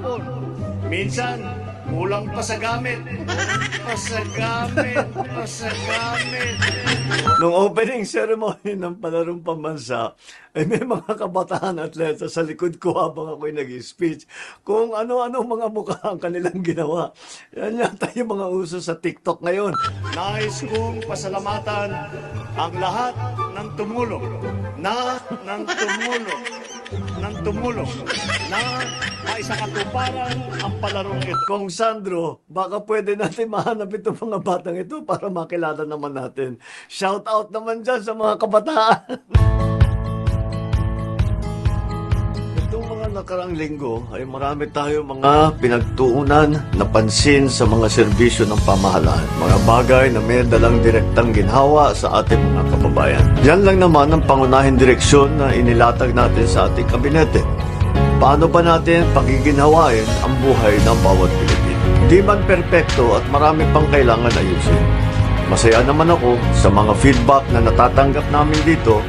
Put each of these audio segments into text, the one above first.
maghapon. Minsan, kulang pa sa gamit. Pa sa gamit. Nung opening ceremony ng palarong pambansa, may mga kabataan atleta sa likod ko habang ako'y nag-speech kung ano-ano mga mukha ang kanilang ginawa. Yan yata yung mga uso sa TikTok ngayon. Nais kong pasalamatan ang lahat ng tumulong na maisakatuparan ang palarong ito. Kung Sandro, baka pwede natin mahanap itong mga batang ito para makilala naman natin. Shout out naman dyan sa mga kabataan. Itong mga nakaraang linggo ay marami tayo mga pinagtuunan, napansin sa mga serbisyo ng pamahalaan. Mga bagay na may dalang direktang ginhawa sa ating mga kababayan. Yan lang naman ang pangunahing direksyon na inilatag natin sa ating kabinete. Paano ba natin pagiginhawain ang buhay ng bawat Pilipino? Di man perpekto at marami pang kailangan ayusin. Masaya naman ako sa mga feedback na natatanggap namin dito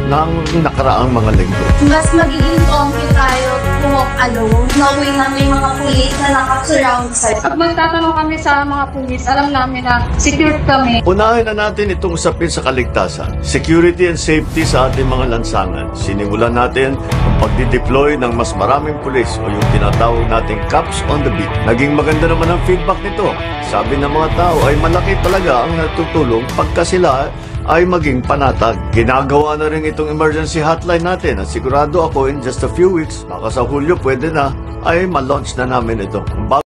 ng nakaraang mga linggo. Mas magiging confident tayo kung walk alone, knowing na may mga pulis na nakasurround sa'yo. Pag magtatanong kami sa mga pulis, alam namin na secure kami. Unahin na natin itong usapin sa kaligtasan. Security and safety sa ating mga lansangan. Sinimulan natin ang pagdideploy ng mas maraming pulis o yung tinatawag nating cops on the beat. Naging maganda naman ang feedback nito. Sabi ng mga tao ay malaki talaga ang natutulong pagka sila ay maging panatag. Ginagawa na rin itong emergency hotline natin at sigurado ako in just a few weeks, baka sa Hulyo pwede na, ay ma-launch na namin ito.